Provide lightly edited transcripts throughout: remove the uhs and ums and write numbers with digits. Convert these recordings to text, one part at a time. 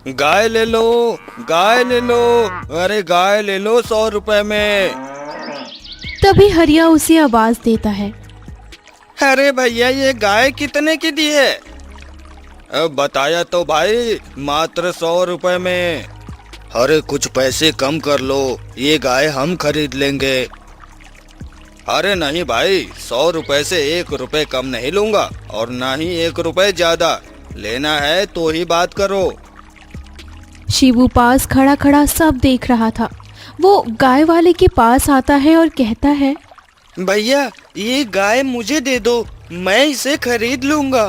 गाय ले लो, गाय ले लो, अरे गाय ले लो 100 रुपए में। तभी हरिया उसे आवाज देता है। अरे भैया ये गाय कितने की दी है? अब बताया तो भाई, मात्र 100 रुपए में। अरे कुछ पैसे कम कर लो, ये गाय हम खरीद लेंगे। अरे नहीं भाई, 100 रुपए से 1 रुपए कम नहीं लूंगा और ना ही 1 रुपए ज्यादा। लेना है तो ही बात करो। शिबू पास खड़ा खड़ा सब देख रहा था। वो गाय वाले के पास आता है और कहता है, भैया ये गाय मुझे दे दो, मैं इसे खरीद लूंगा।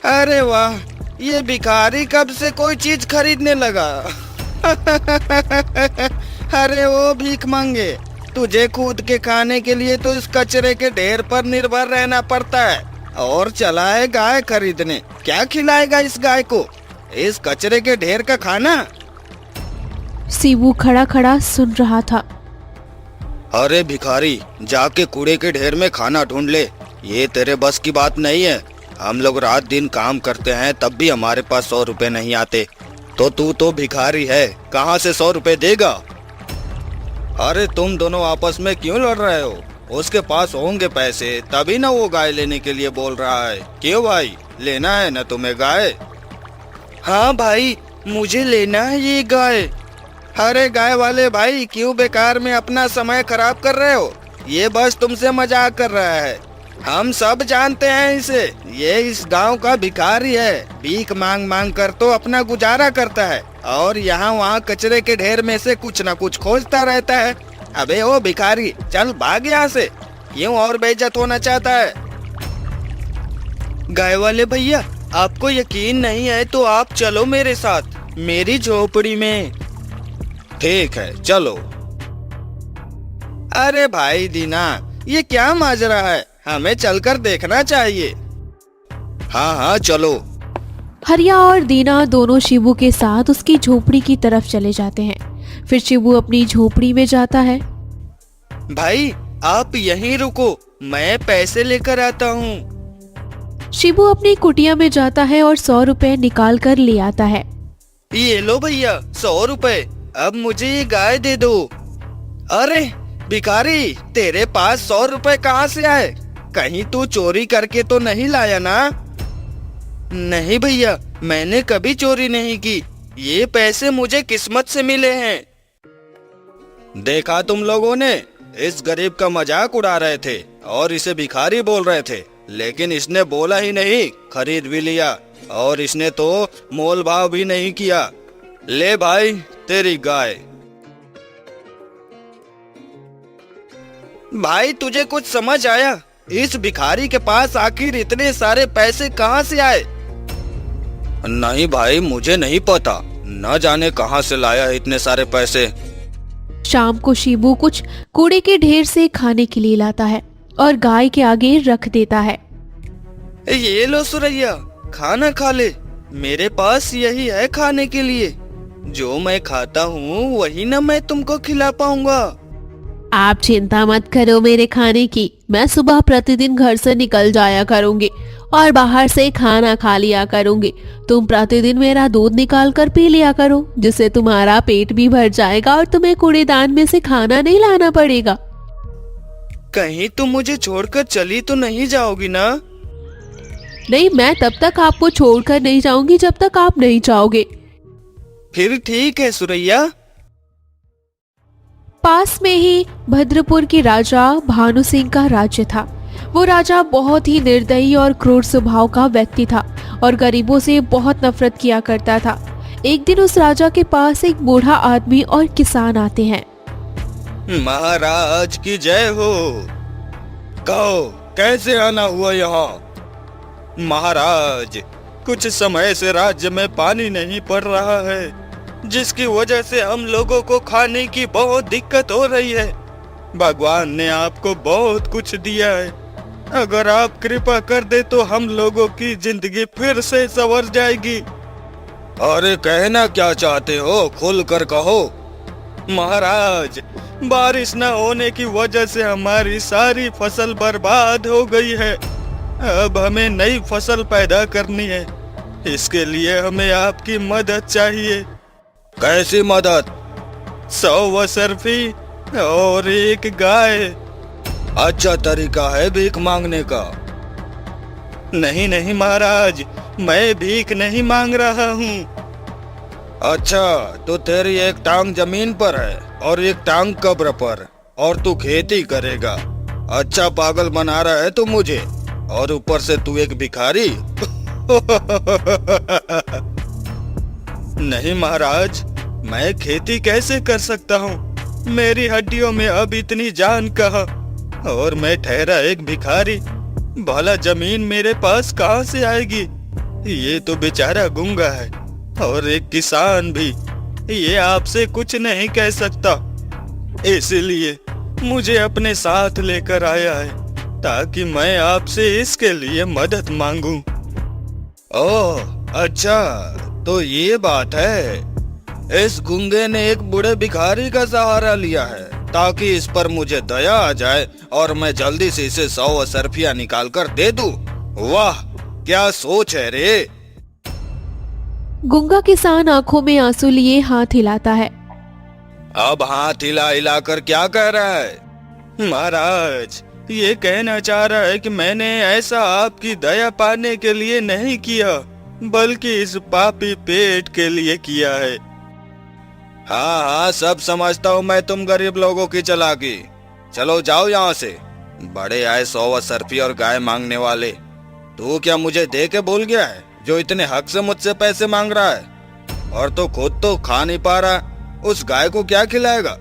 अरे वाह, ये भिखारी कब से कोई चीज खरीदने लगा। अरे वो भीख मांगे, तुझे खुद के खाने के लिए तो इस कचरे के ढेर पर निर्भर रहना पड़ता है और चला है गाय खरीदने। क्या खिलाएगा इस गाय को इस कचरे के ढेर का खाना? शिबू खड़ा खड़ा सुन रहा था। अरे भिखारी, जाके कूड़े के ढेर में खाना ढूंढ ले, ये तेरे बस की बात नहीं है। हम लोग रात दिन काम करते हैं तब भी हमारे पास 100 रुपए नहीं आते, तो तू तो भिखारी है, कहाँ से 100 रुपए देगा? अरे तुम दोनों आपस में क्यों लड़ रहे हो? उसके पास होंगे पैसे तभी ना वो गाय लेने के लिए बोल रहा है। क्यों भाई, लेना है ना तुम्हें गाय? हाँ भाई, मुझे लेना है ये गाय। अरे गाय वाले भाई, क्यों बेकार में अपना समय खराब कर रहे हो? ये बस तुमसे मजाक कर रहा है, हम सब जानते हैं इसे। ये इस गांव का भिखारी है, भीख मांग मांग कर तो अपना गुजारा करता है और यहाँ वहाँ कचरे के ढेर में से कुछ न कुछ खोजता रहता है। अबे ओ भिखारी, चल भाग यहाँ से, क्यों और बेइज्जत होना चाहता है? गाय वाले भैया, आपको यकीन नहीं है तो आप चलो मेरे साथ मेरी झोपड़ी में। ठीक है चलो। अरे भाई दीना, ये क्या माजरा है, हमें चलकर देखना चाहिए। हाँ हाँ चलो। हरिया और दीना दोनों शिबू के साथ उसकी झोपड़ी की तरफ चले जाते हैं। फिर शिबू अपनी झोपड़ी में जाता है। भाई आप यहीं रुको, मैं पैसे लेकर आता हूँ। शिबू अपनी कुटिया में जाता है और 100 रुपए निकाल कर ले आता है। ये लो भैया 100 रुपए, अब मुझे ये गाय दे दो। अरे भिखारी, तेरे पास 100 रुपए कहाँ से आए? कहीं तू चोरी करके तो नहीं लाया ना? नहीं भैया, मैंने कभी चोरी नहीं की, ये पैसे मुझे किस्मत से मिले हैं। देखा तुम लोगों ने, इस गरीब का मजाक उड़ा रहे थे और इसे भिखारी बोल रहे थे, लेकिन इसने बोला ही नहीं, खरीद भी लिया और इसने तो मोल भाव भी नहीं किया। ले भाई तेरी गाय। भाई तुझे कुछ समझ आया? इस भिखारी के पास आखिर इतने सारे पैसे कहाँ से आए? नहीं भाई, मुझे नहीं पता, न जाने कहाँ से लाया इतने सारे पैसे। शाम को शिबू कुछ कूड़े के ढेर से खाने के लिए लाता है और गाय के आगे रख देता है। ये लो सुरैया, खाना खा ले, मेरे पास यही है खाने के लिए। जो मैं खाता हूँ वही ना मैं तुमको खिला पाऊंगा। आप चिंता मत करो मेरे खाने की, मैं सुबह प्रतिदिन घर से निकल जाया करूंगी और बाहर से खाना खा लिया करूंगी। तुम प्रतिदिन मेरा दूध निकाल कर पी लिया करो, जिससे तुम्हारा पेट भी भर जाएगा और तुम्हें कूड़ेदान में से खाना नहीं लाना पड़ेगा। कहीं तुम मुझे छोड़कर चली तो नहीं जाओगी ना? नहीं, मैं तब तक आपको छोड़कर नहीं जाऊंगी जब तक आप नहीं चाहोगे। फिर ठीक है सुरैया। पास में ही भद्रपुर के राजा भानु सिंह का राज्य था। वो राजा बहुत ही निर्दयी और क्रूर स्वभाव का व्यक्ति था और गरीबों से बहुत नफरत किया करता था। एक दिन उस राजा के पास एक बूढ़ा आदमी और किसान आते हैं। महाराज की जय हो। कहो कैसे आना हुआ यहाँ? महाराज, कुछ समय से राज्य में पानी नहीं पड़ रहा है, जिसकी वजह से हम लोगों को खाने की बहुत दिक्कत हो रही है। भगवान ने आपको बहुत कुछ दिया है, अगर आप कृपा कर दे तो हम लोगों की जिंदगी फिर से संवर जाएगी। अरे कहना क्या चाहते हो, खुल कर कहो। महाराज, बारिश न होने की वजह से हमारी सारी फसल बर्बाद हो गई है। अब हमें नई फसल पैदा करनी है। इसके लिए हमें आपकी मदद चाहिए। कैसी मदद? 100 असरफी और एक गाय। अच्छा तरीका है भीख मांगने का। नहीं नहीं महाराज, मैं भीख नहीं मांग रहा हूँ। अच्छा, तो तेरी एक टांग जमीन पर है और एक टांग कब्र पर, और तू खेती करेगा। अच्छा पागल बना रहा है तू मुझे, और ऊपर से तू एक भिखारी। नहीं महाराज, मैं खेती कैसे कर सकता हूँ? मेरी हड्डियों में अब इतनी जान कहाँ, और मैं ठहरा एक भिखारी। भला जमीन मेरे पास कहाँ से आएगी? ये तो बेचारा गूंगा है, और एक किसान भी। ये आपसे कुछ नहीं कह सकता, इसलिए मुझे अपने साथ लेकर आया है, ताकि मैं आपसे इसके लिए मदद मांगूं। ओह अच्छा, तो ये बात है। इस गूंगे ने एक बूढ़े भिखारी का सहारा लिया है, ताकि इस पर मुझे दया आ जाए और मैं जल्दी से इसे 100 असरफियां निकाल कर दे दूं। वाह, क्या सोच है रे। गूंगा किसान आंखों में आंसू लिए हाथ हिलाता है। अब हाथ हिला हिला कर क्या कह रहा है? महाराज, ये कहना चाह रहा है कि मैंने ऐसा आपकी दया पाने के लिए नहीं किया, बल्कि इस पापी पेट के लिए किया है। हाँ हाँ, सब समझता हूँ मैं तुम गरीब लोगों की चालाकी। चलो जाओ यहाँ से। बड़े आए 100 असरफी और गाय मांगने वाले। तू क्या मुझे दे के भूल गया है, जो इतने हक से मुझसे पैसे मांग रहा है? और तो खुद तो खा नहीं पा रहा, उस गाय को क्या खिलाएगा?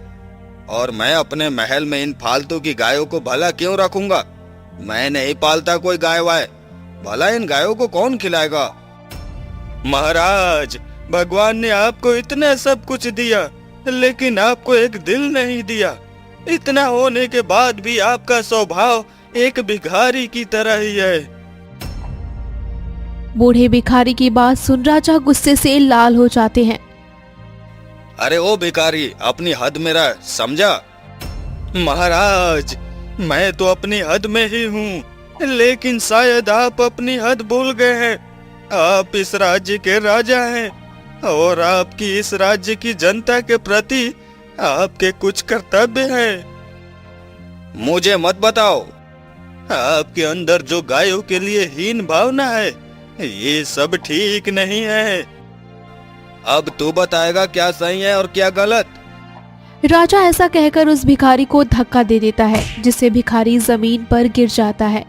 और मैं अपने महल में इन फालतू की गायों को भला क्यों रखूंगा? मैं नहीं पालता कोई गाय वाय, भला इन गायों को कौन खिलाएगा? महाराज, भगवान ने आपको इतना सब कुछ दिया, लेकिन आपको एक दिल नहीं दिया। इतना होने के बाद भी आपका स्वभाव एक भिखारी की तरह ही है। बूढ़े भिखारी की बात सुन राजा गुस्से से लाल हो जाते हैं। अरे ओ भिखारी, अपनी हद में रह, समझा? महाराज, मैं तो अपनी हद में ही हूँ, लेकिन शायद आप अपनी हद भूल गए हैं। आप इस राज्य के राजा हैं, और आपकी इस राज्य की जनता के प्रति आपके कुछ कर्तव्य हैं। मुझे मत बताओ। आपके अंदर जो गायों के लिए हीन भावना है, ये सब ठीक नहीं है। अब तू बताएगा क्या सही है और क्या गलत? राजा ऐसा कहकर उस भिखारी को धक्का दे देता है, जिससे भिखारी जमीन पर गिर जाता है।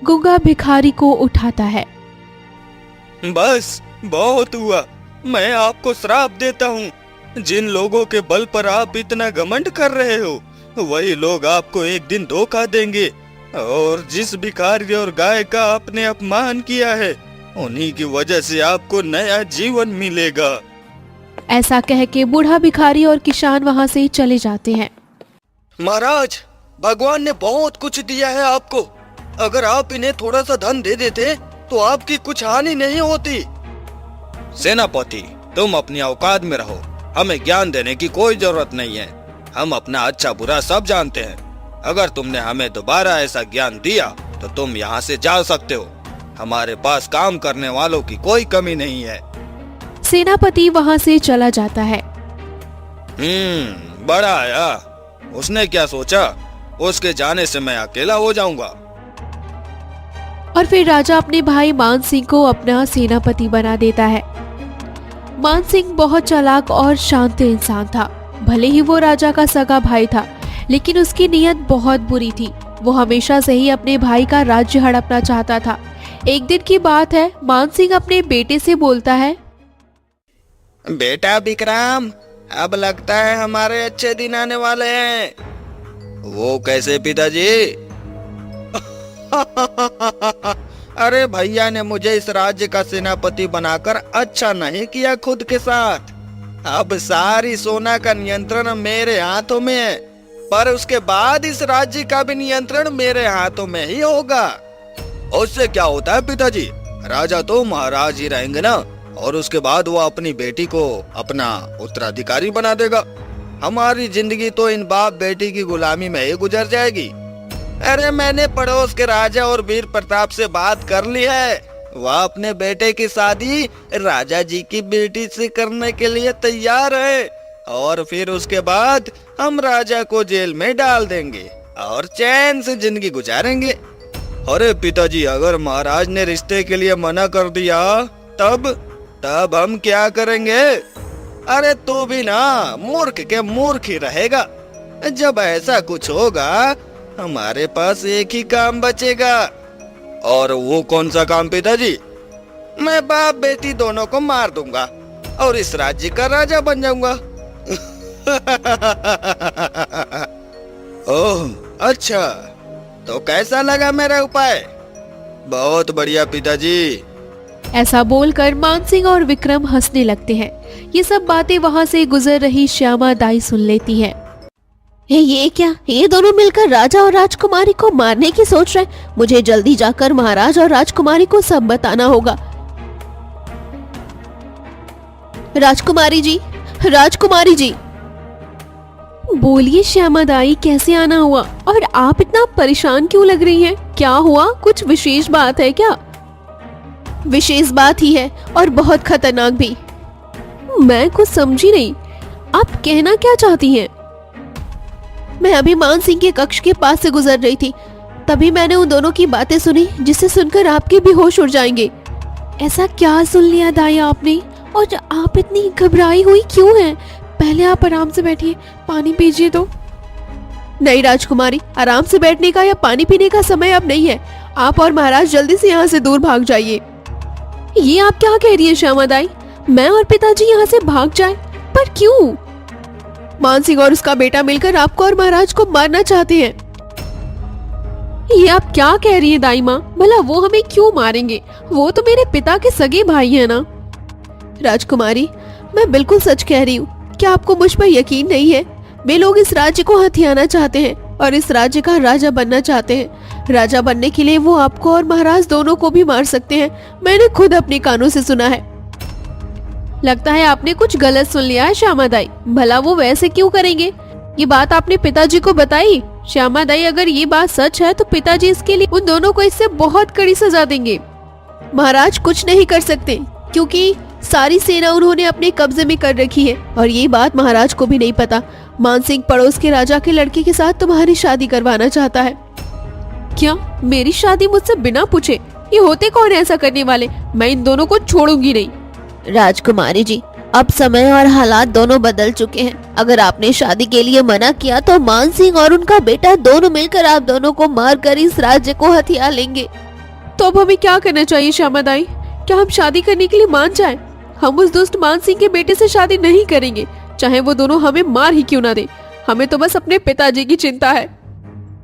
गूंगा भिखारी को उठाता है। बस बहुत हुआ, मैं आपको श्राप देता हूँ। जिन लोगों के बल पर आप इतना घमंड कर रहे हो, वही लोग आपको एक दिन धोखा देंगे, और जिस भिखारी और गाय का आपने अपमान किया है, उन्हीं की वजह से आपको नया जीवन मिलेगा। ऐसा कह के बूढ़ा भिखारी और किसान वहाँ से चले जाते हैं। महाराज, भगवान ने बहुत कुछ दिया है आपको। अगर आप इन्हें थोड़ा सा धन दे देते तो आपकी कुछ हानि नहीं होती। सेनापति, तुम अपनी औकात में रहो, हमें ज्ञान देने की कोई जरूरत नहीं है। हम अपना अच्छा बुरा सब जानते हैं। अगर तुमने हमें दोबारा ऐसा ज्ञान दिया तो तुम यहाँ से जा सकते हो। हमारे पास काम करने वालों की कोई कमी नहीं है। सेनापति वहाँ से चला जाता है। बड़ा आया। उसने क्या सोचा, उसके जाने से मैं अकेला हो जाऊंगा। और फिर राजा अपने भाई मान सिंह को अपना सेनापति बना देता है। मान सिंह बहुत चालाक और शांत इंसान था। भले ही वो राजा का सगा भाई था, लेकिन उसकी नीयत बहुत बुरी थी। वो हमेशा से ही अपने भाई का राज्य हड़पना चाहता था। एक दिन की बात है, मान सिंह अपने बेटे से बोलता है, बेटा विक्रम, अब लगता है हमारे अच्छे दिन आने वाले हैं। वो कैसे पिताजी? अरे भैया ने मुझे इस राज्य का सेनापति बनाकर अच्छा नहीं किया खुद के साथ। अब सारी सोना का नियंत्रण मेरे हाथों में है, पर उसके बाद इस राज्य का भी नियंत्रण मेरे हाथों में ही होगा। उससे क्या होता है पिताजी, राजा तो महाराज ही रहेंगे ना, और उसके बाद वो अपनी बेटी को अपना उत्तराधिकारी बना देगा। हमारी जिंदगी तो इन बाप बेटी की गुलामी में ही गुजर जाएगी। अरे मैंने पड़ोस के राजा और वीर प्रताप से बात कर ली है, वह अपने बेटे की शादी राजा जी की बेटी से करने के लिए तैयार है और फिर उसके बाद हम राजा को जेल में डाल देंगे और चैन से जिंदगी गुजारेंगे। अरे पिताजी, अगर महाराज ने रिश्ते के लिए मना कर दिया तब हम क्या करेंगे? अरे तू भी ना मूर्ख के मूर्ख ही रहेगा। जब ऐसा कुछ होगा हमारे पास एक ही काम बचेगा। और वो कौन सा काम पिताजी? मैं बाप बेटी दोनों को मार दूंगा और इस राज्य का राजा बन जाऊंगा। ओह अच्छा, तो कैसा लगा मेरा उपाय? बहुत बढ़िया पिताजी। ऐसा बोलकर मानसिंह और विक्रम हंसने लगते हैं। ये सब बातें वहाँ से गुजर रही श्यामा दाई सुन लेती है। ये क्या, ये दोनों मिलकर राजा और राजकुमारी को मारने की सोच रहे हैं। मुझे जल्दी जाकर महाराज और राजकुमारी को सब बताना होगा। राजकुमारी जी बोलिए श्यामा दाई, कैसे आना हुआ और आप इतना परेशान क्यों लग रही हैं? क्या हुआ, कुछ विशेष बात है क्या? विशेष बात ही है और बहुत खतरनाक भी। मैं कुछ समझी नहीं, आप कहना क्या चाहती हैं? मैं अभी मान सिंह के कक्ष के पास से गुजर रही थी, तभी मैंने उन दोनों की बातें सुनी जिसे सुनकर आपके भी होश उड़ जाएंगे। ऐसा क्या सुन लिया दाई आपने, और आप इतनी घबराई हुई क्यों हैं? पहले आप आराम से बैठिए, पानी पीजिए तो। नहीं राजकुमारी, आराम से बैठने का या पानी पीने का समय अब नहीं है। आप और महाराज जल्दी से यहाँ से दूर भाग जाइए। ये आप क्या कह रही है श्यामा दाई? मैं और पिताजी यहाँ से भाग जाएं? पर क्यों? मानसिंह और उसका बेटा मिलकर आपको और महाराज को मारना चाहते हैं। ये आप क्या कह रही है दाई माँ? भला वो हमें क्यों मारेंगे? वो तो मेरे पिता के सगे भाई है ना। राजकुमारी, मैं बिल्कुल सच कह रही हूँ। क्या आपको मुझ पर यकीन नहीं है? वे लोग इस राज्य को हथियाना चाहते हैं और इस राज्य का राजा बनना चाहते हैं। राजा बनने के लिए वो आपको और महाराज दोनों को भी मार सकते हैं। मैंने खुद अपने कानों से सुना है। लगता है आपने कुछ गलत सुन लिया है श्यामा दाई। भला वो वैसे क्यों करेंगे? ये बात आपने पिताजी को बताई? श्यामा दाई, अगर ये बात सच है तो पिताजी इसके लिए उन दोनों को इससे बहुत कड़ी सजा देंगे। महाराज कुछ नहीं कर सकते क्योंकि सारी सेना उन्होंने अपने कब्जे में कर रखी है और ये बात महाराज को भी नहीं पता। मानसिंह पड़ोस के राजा के लड़के के साथ तुम्हारी शादी करवाना चाहता है। क्या मेरी शादी मुझसे बिना पूछे? ये होते कौन है ऐसा करने वाले? मैं इन दोनों को छोड़ूंगी नहीं। राजकुमारी जी, अब समय और हालात दोनों बदल चुके हैं। अगर आपने शादी के लिए मना किया तो मानसिंह और उनका बेटा दोनों मिलकर आप दोनों को मारकर इस राज्य को हथिया लेंगे। तो अब हमें क्या करना चाहिए श्यामा दाई? क्या हम शादी करने के लिए मान जाएं? हम उस दुष्ट मानसिंह के बेटे से शादी नहीं करेंगे, चाहे वो दोनों हमें मार ही क्यों ना दे। हमें तो बस अपने पिताजी की चिंता है।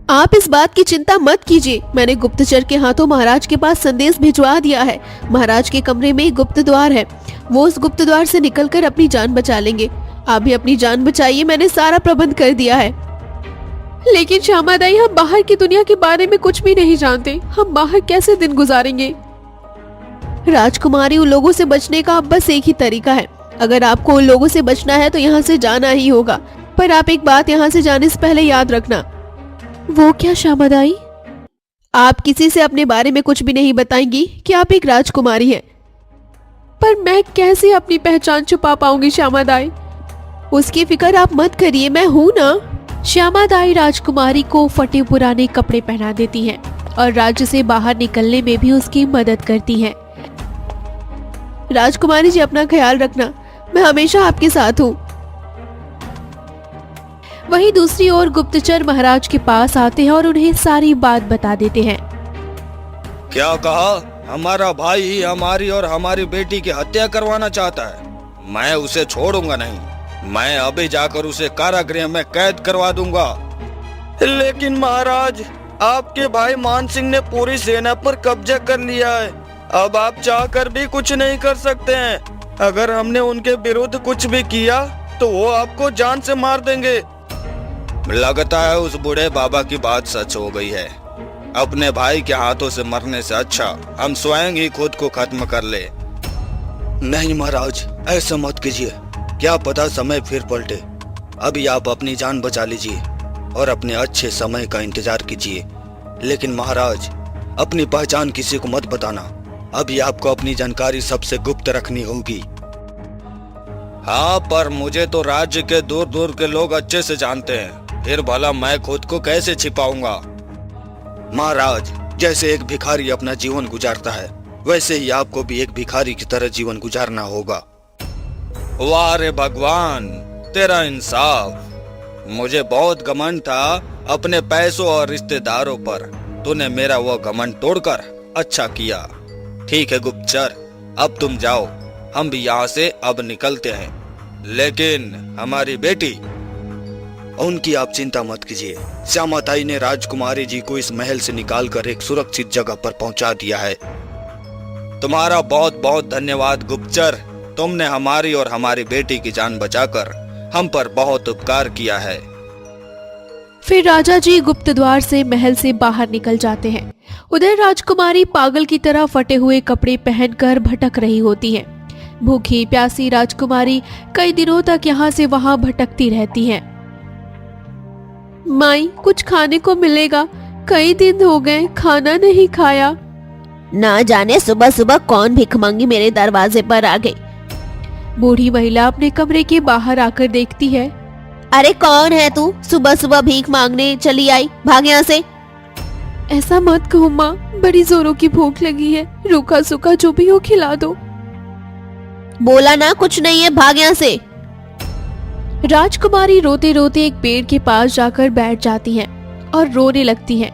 आप इस बात की चिंता मत कीजिए। मैंने गुप्तचर के हाथों महाराज के पास संदेश भिजवा दिया है। महाराज के कमरे में एक गुप्त द्वार है, वो उस गुप्त द्वार से निकलकर अपनी जान बचा लेंगे। आप भी अपनी जान बचाइए, मैंने सारा प्रबंध कर दिया है। लेकिन श्यामा दाई, हम बाहर की दुनिया के बारे में कुछ भी नहीं जानते। हम बाहर कैसे दिन गुजारेंगे? राजकुमारी, उन लोगों से बचने का अब बस एक ही तरीका है। अगर आपको उन लोगों से बचना है तो यहाँ से जाना ही होगा। पर आप एक बात यहाँ से जाने से पहले याद रखना। वो क्या श्यामा दाई? आप किसी से अपने बारे में कुछ भी नहीं बताएंगी कि आप एक राजकुमारी हैं। पर मैं कैसे अपनी पहचान छुपा पाऊंगी श्यामा दाई? उसकी फिक्र आप मत करिए, मैं हूं ना। श्यामा दाई राजकुमारी को फटे पुराने कपड़े पहना देती है और राज्य से बाहर निकलने में भी उसकी मदद करती है। राजकुमारी जी, अपना ख्याल रखना, मैं हमेशा आपके साथ हूँ। वहीं दूसरी ओर गुप्तचर महाराज के पास आते हैं और उन्हें सारी बात बता देते हैं। क्या कहा? हमारा भाई ही हमारी और हमारी बेटी की हत्या करवाना चाहता है। मैं उसे छोड़ूंगा नहीं। मैं अभी जाकर उसे कारागृह में कैद करवा दूंगा। लेकिन महाराज, आपके भाई मानसिंह ने पूरी सेना पर कब्जा कर लिया है। अब आप चाहकर भी कुछ नहीं कर सकते हैं। अगर हमने उनके विरुद्ध कुछ भी किया तो वो आपको जान से मार देंगे। लगता है उस बूढ़े बाबा की बात सच हो गई है। अपने भाई के हाथों से मरने से अच्छा हम स्वयं ही खुद को खत्म कर ले। नहीं महाराज, ऐसा मत कीजिए। क्या पता समय फिर पलटे। अभी आप अपनी जान बचा लीजिए और अपने अच्छे समय का इंतजार कीजिए। लेकिन महाराज, अपनी पहचान किसी को मत बताना। अभी आपको अपनी जानकारी सबसे गुप्त रखनी होगी। हाँ, पर मुझे तो राज्य के दूर दूर के लोग अच्छे से जानते हैं, फिर भला मैं खुद को कैसे छिपाऊंगा। महाराज, जैसे एक भिखारी अपना जीवन गुजारता है, वैसे ही आपको भी एक भिखारी की तरह जीवन गुजारना होगा। वाह रे भगवान, तेरा इंसाफ। मुझे बहुत घमंड था अपने पैसों और रिश्तेदारों पर, तूने मेरा वो घमंड तोड़कर अच्छा किया। ठीक है गुप्तचर, अब तुम जाओ, हम भी यहाँ से अब निकलते हैं। लेकिन हमारी बेटी, उनकी आप चिंता मत कीजिए। श्यामाताई ने राजकुमारी जी को इस महल से निकालकर एक सुरक्षित जगह पर पहुंचा दिया है। तुम्हारा बहुत बहुत धन्यवाद गुप्तचर, तुमने हमारी और हमारी बेटी की जान बचाकर हम पर बहुत उपकार किया है। फिर राजा जी गुप्त द्वार से महल से बाहर निकल जाते हैं। उधर राजकुमारी पागल की तरह फटे हुए कपड़े पहनकर भटक रही होती है। भूखी प्यासी राजकुमारी कई दिनों तक यहाँ से वहाँ भटकती रहती है। माई, कुछ खाने को मिलेगा? कई दिन हो गए खाना नहीं खाया। ना जाने सुबह सुबह कौन भिखमंगी मेरे दरवाजे पर आ गई। बूढ़ी महिला अपने कमरे के बाहर आकर देखती है। अरे कौन है तू? सुबह सुबह भीख मांगने चली आई, भाग यहाँ से। ऐसा मत कहो माँ, बड़ी जोरों की भूख लगी है, रूखा सूखा जो भी हो खिला दो। बोला ना कुछ नहीं है, भाग यहाँ से। राजकुमारी रोते रोते एक पेड़ के पास जाकर बैठ जाती है और रोने लगती है।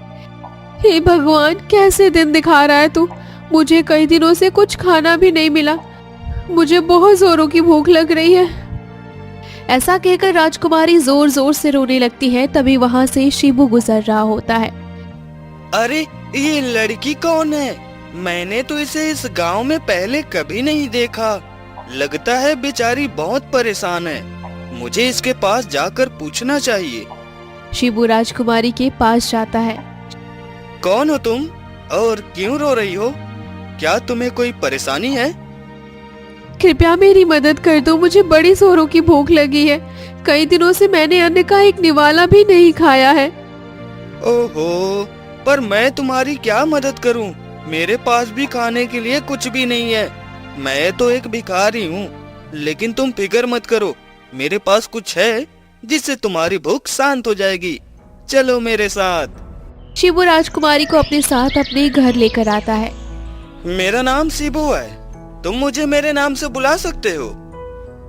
हे भगवान, कैसे दिन दिखा रहा है तू? मुझे कई दिनों से कुछ खाना भी नहीं मिला, मुझे बहुत जोरों की भूख लग रही है। ऐसा कहकर राजकुमारी जोर जोर से रोने लगती है। तभी वहाँ से शिबू गुजर रहा होता है। अरे, ये लड़की कौन है? मैंने तो इसे इस गांव में पहले कभी नहीं देखा। लगता है बेचारी बहुत परेशान है, मुझे इसके पास जाकर पूछना चाहिए। शिबू राजकुमारी के पास जाता है। कौन हो तुम और क्यों रो रही हो? क्या तुम्हें कोई परेशानी है? कृपया मेरी मदद कर दो, मुझे बड़ी जोरों की भूख लगी है। कई दिनों से मैंने अन्न का एक निवाला भी नहीं खाया है। ओहो, पर मैं तुम्हारी क्या मदद करूं? मेरे पास भी खाने के लिए कुछ भी नहीं है। मैं तो एक भिखारी हूँ, लेकिन तुम फिक्र मत करो, मेरे पास कुछ है जिससे तुम्हारी भूख शांत हो जाएगी। चलो मेरे साथ। शिबू राजकुमारी को अपने साथ अपने घर लेकर आता है। मेरा नाम शिबू है, तुम मुझे मेरे नाम से बुला सकते हो।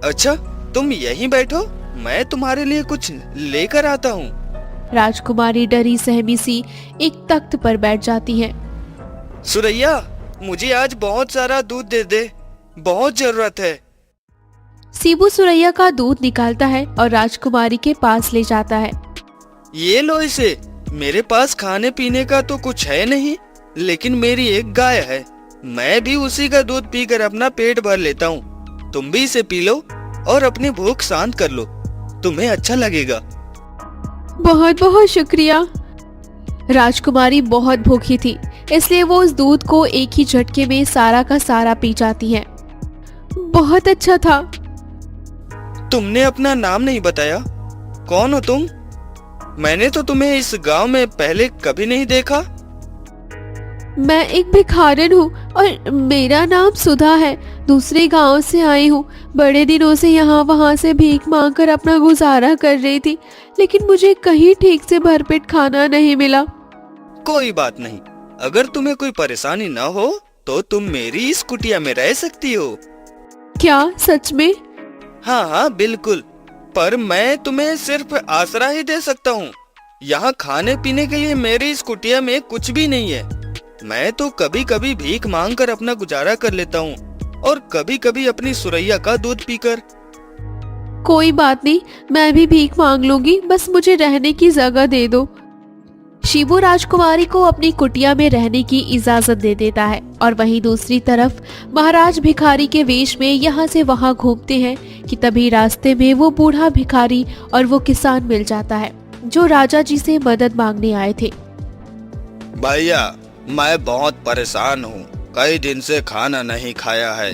अच्छा, तुम यहीं बैठो, मैं तुम्हारे लिए कुछ लेकर आता हूँ। राजकुमारी डरी सहमी सी एक तख्त पर बैठ जाती है। सुरैया, मुझे आज बहुत सारा दूध दे दे, बहुत जरूरत है। शिबू सुरैया का दूध निकालता है और राजकुमारी के पास ले जाता है। ये लो इसे। मेरे पास खाने पीने का तो कुछ है नहीं, लेकिन मेरी एक गाय है, मैं भी उसी का दूध पीकर अपना पेट भर लेता हूँ। तुम भी इसे पी लो और अपनी भूख शांत कर लो, तुम्हें अच्छा लगेगा। बहुत बहुत शुक्रिया। राजकुमारी बहुत भूखी थी, इसलिए वो उस दूध को एक ही झटके में सारा का सारा पी जाती है। बहुत अच्छा था। तुमने अपना नाम नहीं बताया, कौन हो तुम? मैंने तो तुम्हें इस गांव में पहले कभी नहीं देखा। मैं एक भिखारिन हूँ और मेरा नाम सुधा है। दूसरे गांव से आई हूँ। बड़े दिनों से यहाँ वहाँ से भीख मांगकर अपना गुजारा कर रही थी, लेकिन मुझे कहीं ठीक से भरपेट खाना नहीं मिला। कोई बात नहीं, अगर तुम्हें कोई परेशानी न हो तो तुम मेरी इस कुटिया में रह सकती हो। क्या सच में? हाँ हाँ बिल्कुल, पर मैं तुम्हें सिर्फ आसरा ही दे सकता हूँ। यहाँ खाने पीने के लिए मेरी इस कुटिया में कुछ भी नहीं है। मैं तो कभी कभी भीख मांग कर अपना गुजारा कर लेता हूँ, और कभी कभी अपनी सुरैया का दूध पीकर। कोई बात नहीं, मैं भी भीख मांग लूंगी, बस मुझे रहने की जगह दे दो। शिबू राजकुमारी को अपनी कुटिया में रहने की इजाजत दे देता है और वहीं दूसरी तरफ महाराज भिखारी के वेश में यहाँ से वहाँ घूमते हैं कि तभी रास्ते में वो बूढ़ा भिखारी और वो किसान मिल जाता है जो राजा जी से मदद मांगने आए थे। भैया, मैं बहुत परेशान हूँ, कई दिन से खाना नहीं खाया है।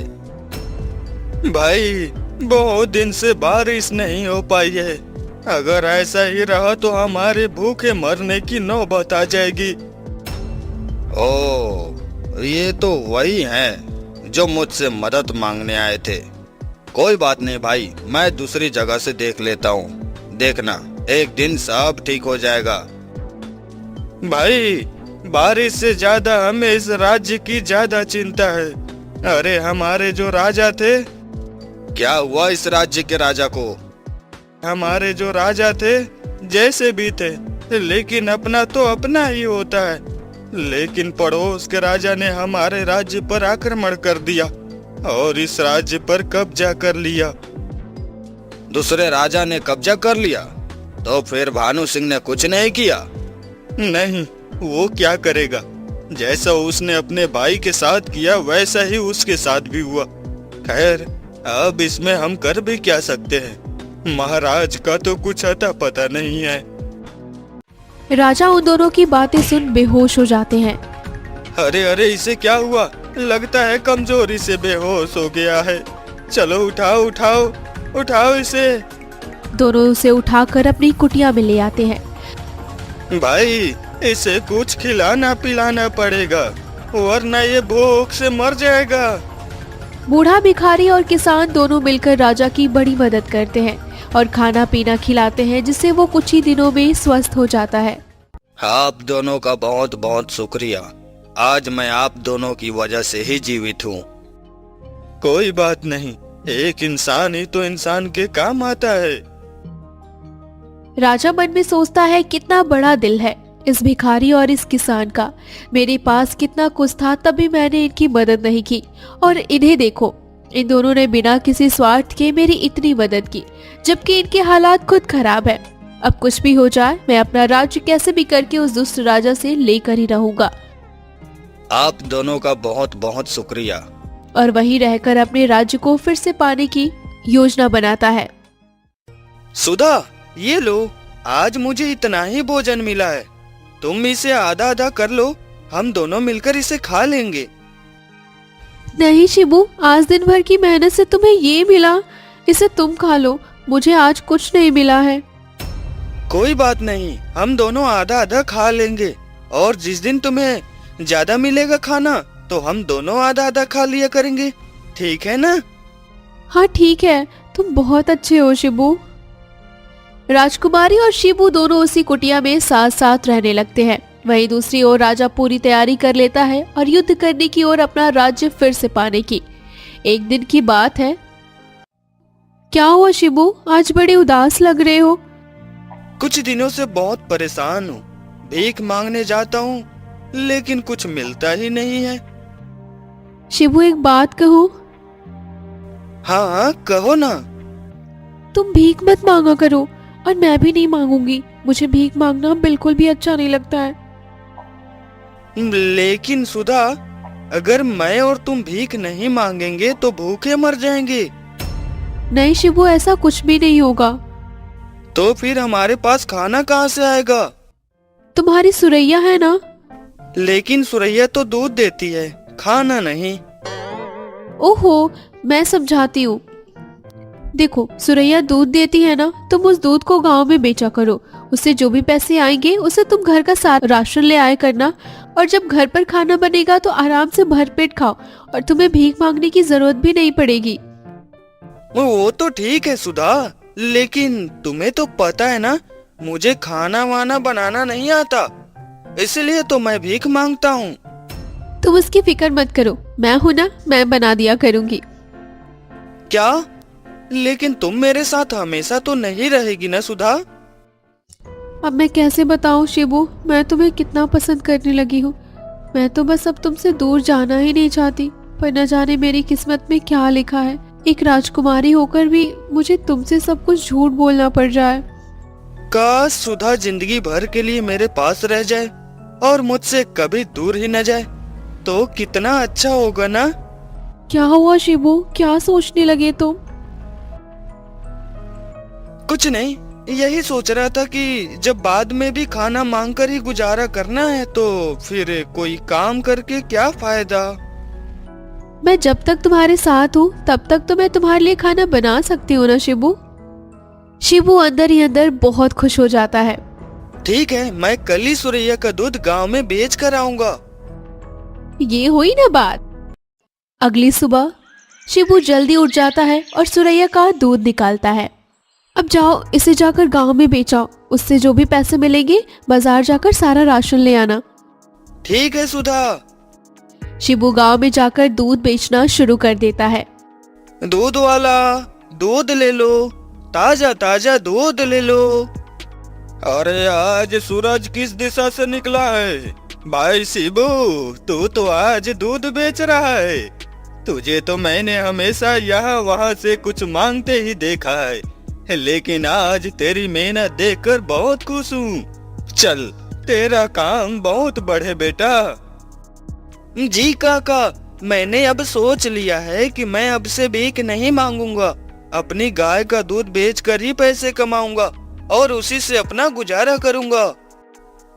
भाई, बहुत दिन से बारिश नहीं हो पाई है, अगर ऐसा ही रहा तो हमारे भूखे मरने की नौबत आ जाएगी। ओह, ये तो वही हैं जो मुझसे मदद मांगने आए थे। कोई बात नहीं भाई, मैं दूसरी जगह से देख लेता हूँ। देखना, एक दिन सब ठीक हो जाएगा। भाई, बारिश से ज्यादा हमें इस राज्य की ज्यादा चिंता है। अरे हमारे जो राजा थे। क्या हुआ इस राज्य के राजा को? हमारे जो राजा थे जैसे भी थे, लेकिन अपना तो अपना ही होता है। लेकिन पड़ोस के राजा ने हमारे राज्य पर आक्रमण कर दिया और इस राज्य पर कब्जा कर लिया। दूसरे राजा ने कब्जा कर लिया तो फिर भानु सिंह ने कुछ नहीं किया? नहीं, वो क्या करेगा? जैसा उसने अपने भाई के साथ किया वैसा ही उसके साथ भी हुआ। खैर, अब इसमें हम कर भी क्या सकते हैं? महाराज का तो कुछ अता पता नहीं है। राजा उन दोनों की बातें सुन बेहोश हो जाते हैं। अरे अरे, इसे क्या हुआ? लगता है कमजोरी से बेहोश हो गया है। चलो उठाओ उठाओ उठाओ इसे। दोनों उसे उठाकर अपनी कुटिया में ले आते हैं। भाई, इसे कुछ खिलाना पिलाना पड़ेगा, वरना ये भूख से मर जाएगा। बूढ़ा भिखारी और किसान दोनों मिलकर राजा की बड़ी मदद करते हैं और खाना पीना खिलाते हैं, जिससे वो कुछ ही दिनों में स्वस्थ हो जाता है। आप दोनों का बहुत बहुत शुक्रिया। आज मैं आप दोनों की वजह से ही जीवित हूँ। कोई बात नहीं, एक इंसान ही तो इंसान के काम आता है। राजा मन में सोचता है, कितना बड़ा दिल है इस भिखारी और इस किसान का। मेरे पास कितना कुछ था, तभी मैंने इनकी मदद नहीं की, और इन्हें देखो, इन दोनों ने बिना किसी स्वार्थ के मेरी इतनी मदद की, जबकि इनके हालात खुद खराब है। अब कुछ भी हो जाए, मैं अपना राज्य कैसे भी करके उस दुष्ट राजा से लेकर ही रहूंगा। आप दोनों का बहुत बहुत शुक्रिया। और वहीं रहकर अपने राज्य को फिर से पाने की योजना बनाता है। सुधा, ये लो, आज मुझे इतना ही भोजन मिला है। तुम इसे आधा आधा कर लो, हम दोनों मिलकर इसे खा लेंगे। नहीं शिबू, आज दिन भर की मेहनत से तुम्हें ये मिला, इसे तुम खा लो। मुझे आज कुछ नहीं मिला है। कोई बात नहीं, हम दोनों आधा आधा खा लेंगे, और जिस दिन तुम्हें ज्यादा मिलेगा खाना तो हम दोनों आधा आधा खा लिया करेंगे। ठीक है ना? हाँ ठीक है, तुम बहुत अच्छे हो शिबू। राजकुमारी और शिबू दोनों उसी कुटिया में साथ साथ रहने लगते हैं। वहीं दूसरी ओर राजा पूरी तैयारी कर लेता है और युद्ध करने की ओर अपना राज्य फिर से पाने की। एक दिन की बात है। क्या हुआ शिबू, आज बड़े उदास लग रहे हो? कुछ दिनों से बहुत परेशान हूँ। भीख मांगने जाता हूँ लेकिन कुछ मिलता ही नहीं है। शिबू, एक बात कहूँ? हाँ हाँ, कहो ना। तुम भीख मत मांगा करो, और मैं भी नहीं मांगूंगी। मुझे भीख मांगना बिल्कुल भी अच्छा नहीं लगता है। लेकिन सुधा, अगर मैं और तुम भीख नहीं मांगेंगे तो भूखे मर जाएंगे। नहीं शिबू, ऐसा कुछ भी नहीं होगा। तो फिर हमारे पास खाना कहाँ से आएगा? तुम्हारी सुरैया है ना? लेकिन सुरैया तो दूध देती है, खाना नहीं। ओहो, मैं समझाती हूँ। देखो, सुरैया दूध देती है ना, तुम उस दूध को गांव में बेचा करो। उससे जो भी पैसे आएंगे उसे तुम घर का साथ राशन ले आया करना, और जब घर पर खाना बनेगा तो आराम से भरपेट खाओ, और तुम्हें भीख मांगने की जरूरत भी नहीं पड़ेगी। वो तो ठीक है सुधा, लेकिन तुम्हें तो पता है ना, मुझे खाना वाना बनाना नहीं आता, इसलिए तो मैं भीख मांगता हूँ। तुम उसकी फिक्र मत करो, मैं हूँ ना, मैं बना दिया करूँगी। क्या? लेकिन तुम मेरे साथ हमेशा तो नहीं रहेगी ना सुधा? अब मैं कैसे बताऊं शिबू, मैं तुम्हें कितना पसंद करने लगी हूँ। मैं तो बस अब तुमसे दूर जाना ही नहीं चाहती, पर न जाने मेरी किस्मत में क्या लिखा है। एक राजकुमारी होकर भी मुझे तुमसे सब कुछ झूठ बोलना पड़ जाए। काश सुधा जिंदगी भर के लिए मेरे पास रह जाए और मुझसे कभी दूर ही न जाए, तो कितना अच्छा होगा ना? क्या हुआ शिबू, क्या सोचने लगे तुम? कुछ नहीं, यही सोच रहा था कि जब बाद में भी खाना मांग कर ही गुजारा करना है तो फिर कोई काम करके क्या फायदा। मैं जब तक तुम्हारे साथ हूँ तब तक तो मैं तुम्हारे लिए खाना बना सकती हूँ ना शिबू। शिबू अंदर ही अंदर बहुत खुश हो जाता है। ठीक है, मैं कल ही सुरैया का दूध गांव में बेच कर आऊंगा। ये हुई ना बात। अगली सुबह शिबू जल्दी उठ जाता है और सुरैया का दूध निकालता है। अब जाओ इसे जाकर गांव में बेचाओ, उससे जो भी पैसे मिलेंगे बाजार जाकर सारा राशन ले आना। ठीक है सुधा। शिबू गांव में जाकर दूध बेचना शुरू कर देता है। दूध वाला, दूध ले लो, ताजा ताजा दूध ले लो। अरे आज सूरज किस दिशा से निकला है? भाई शिबू, तू तो आज दूध बेच रहा है। तुझे तो मैंने हमेशा यहाँ वहाँ से कुछ मांगते ही देखा है, लेकिन आज तेरी मेहनत देखकर बहुत खुश हूँ। चल, तेरा काम बहुत बढ़े बेटा। जी काका, मैंने अब सोच लिया है कि मैं अब से भीख नहीं मांगूंगा। अपनी गाय का दूध बेचकर ही पैसे कमाऊंगा और उसी से अपना गुजारा करूंगा।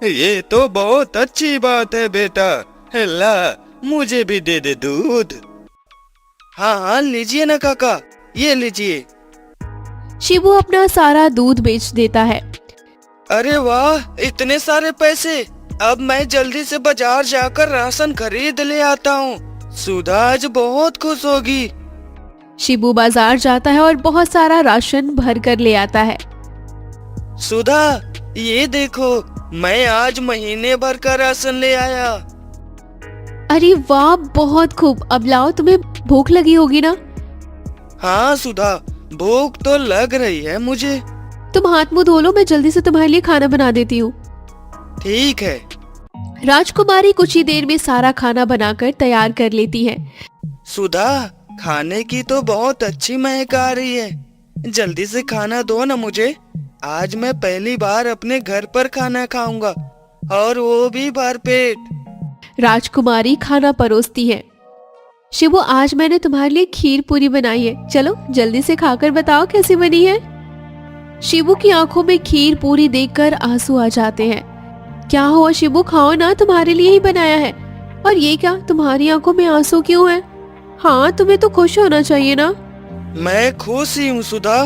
ये तो बहुत अच्छी बात है बेटा। ला, मुझे भी दे दे दूध। हाँ हाँ, लीजिए ना काका, ये लीजिए। शिबू अपना सारा दूध बेच देता है। अरे वाह, इतने सारे पैसे! अब मैं जल्दी से बाजार जाकर राशन खरीद ले आता हूँ। सुधा आज बहुत खुश होगी। शिबू बाजार जाता है और बहुत सारा राशन भर कर ले आता है। सुधा, ये देखो, मैं आज महीने भर का राशन ले आया। अरे वाह, बहुत खूब। अब लाओ, तुम्हें भूख लगी होगी ना? हाँ सुधा, भूख तो लग रही है मुझे। तुम हाथ मुंह धो लो, मैं जल्दी से तुम्हारे लिए खाना बना देती हूँ। ठीक है। राजकुमारी कुछ ही देर में सारा खाना बनाकर तैयार कर लेती है। सुधा, खाने की तो बहुत अच्छी महक आ रही है। जल्दी से खाना दो ना मुझे। आज मैं पहली बार अपने घर पर खाना खाऊंगा, और वो भी भरपेट। राजकुमारी खाना परोसती है। शिबू, आज मैंने तुम्हारे लिए खीर पूरी बनाई है, चलो जल्दी से खाकर बताओ कैसी बनी है। शिबू की आंखों में खीर पूरी देखकर आंसू आ जाते हैं। क्या हुआ शिबू, खाओ ना, तुम्हारे लिए ही बनाया है। और ये क्या, तुम्हारी आंखों में आंसू क्यों है? हाँ, तुम्हें तो खुश होना चाहिए ना। मैं खुश ही हूँ सुधा।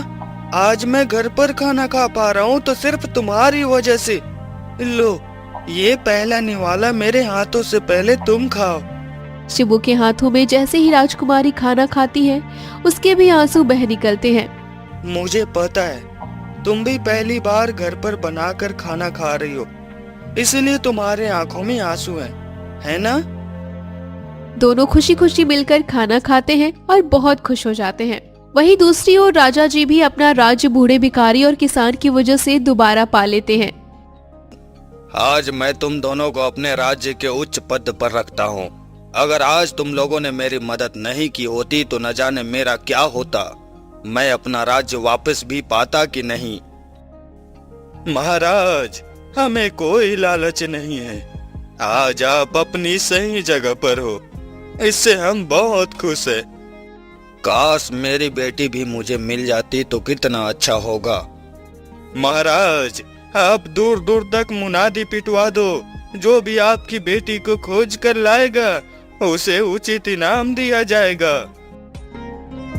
आज मैं घर पर खाना खा पा रहा हूँ तो सिर्फ तुम्हारी वजह से। लो, ये पहला निवाला मेरे हाथों से पहले तुम खाओ। शिबू के हाथों में जैसे ही राजकुमारी खाना खाती है, उसके भी आंसू बह निकलते हैं। मुझे पता है, तुम भी पहली बार घर पर बनाकर खाना खा रही हो, इसलिए तुम्हारे आंखों में आंसू हैं, है ना? दोनों खुशी खुशी मिलकर खाना खाते हैं और बहुत खुश हो जाते हैं। वहीं दूसरी ओर राजा जी भी अपना राज्य बूढ़े भिखारी और किसान की वजह से दोबारा पा लेते हैं। आज मैं तुम दोनों को अपने राज्य के उच्च पद पर रखता हूँ। अगर आज तुम लोगों ने मेरी मदद नहीं की होती तो न जाने मेरा क्या होता। मैं अपना राज्य वापस भी पाता कि नहीं। महाराज, हमें कोई लालच नहीं है। आज आप अपनी सही जगह पर हो, इससे हम बहुत खुश हैं। काश मेरी बेटी भी मुझे मिल जाती तो कितना अच्छा होगा। महाराज, आप दूर दूर तक मुनादी पिटवा दो। जो भी आपकी बेटी को खोज कर लाएगा उसे उचित इनाम दिया जाएगा।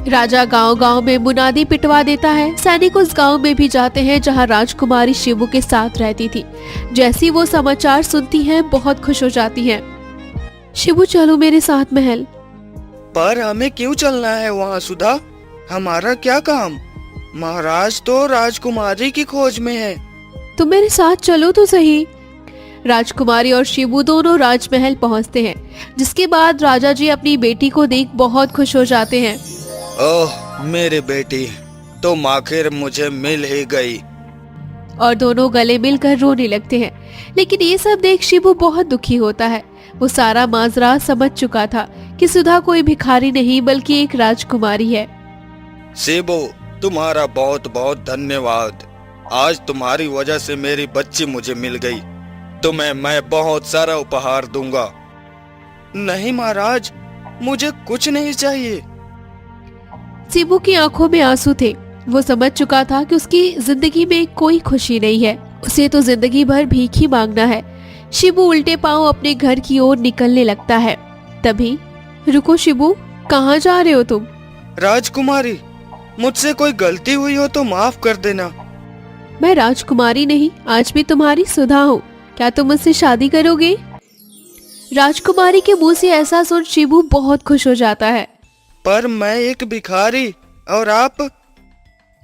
राजा गांव-गांव में मुनादी पिटवा देता है। सैनिक उस गांव में भी जाते हैं जहां राजकुमारी शिबू के साथ रहती थी। जैसी वो समाचार सुनती हैं, बहुत खुश हो जाती हैं। शिबू, चलो मेरे साथ महल। पर हमें क्यों चलना है वहाँ सुधा? हमारा क्या काम? महाराज तो राजकुमारी की खोज में है। तुम मेरे साथ चलो तो सही। राजकुमारी और शिबू दोनों राजमहल पहुंचते हैं, जिसके बाद राजा जी अपनी बेटी को देख बहुत खुश हो जाते हैं। ओह मेरी बेटी, तुम आखिर मुझे मिल ही गई। और दोनों गले मिलकर रोने लगते हैं। लेकिन ये सब देख शिबू बहुत दुखी होता है। वो सारा माजरा समझ चुका था कि सुधा कोई भिखारी नहीं बल्कि एक राजकुमारी है। शिबू, तुम्हारा बहुत बहुत धन्यवाद। आज तुम्हारी वजह से मेरी बच्ची मुझे मिल गई। तुम्हें मैं बहुत सारा उपहार दूंगा। नहीं महाराज, मुझे कुछ नहीं चाहिए। शिबू की आंखों में आंसू थे। वो समझ चुका था कि उसकी जिंदगी में कोई खुशी नहीं है। उसे तो जिंदगी भर भीख ही मांगना है। शिबू उल्टे पांव अपने घर की ओर निकलने लगता है। तभी, रुको शिबू, कहाँ जा रहे हो तुम? राजकुमारी, मुझसे कोई गलती हुई हो तो माफ कर देना। मैं राजकुमारी नहीं, आज भी तुम्हारी सुधा हूँ। क्या तुम मुझसे शादी करोगे? राजकुमारी के मुंह से ऐसा सुन शिबू बहुत खुश हो जाता है। पर मैं एक भिखारी और आप?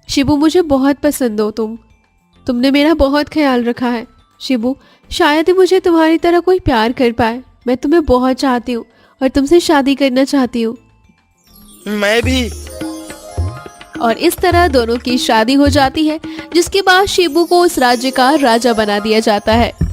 शिबू, मुझे बहुत पसंद हो तुमने मेरा बहुत ख्याल रखा है। शिबू, शायद ही मुझे तुम्हारी तरह कोई प्यार कर पाए। मैं तुम्हें बहुत चाहती हूँ और तुमसे शादी करना चाहती हूँ। मैं भी। और इस तरह दोनों की शादी हो जाती है, जिसके बाद शिबू को उस राज्य का राजा बना दिया जाता है।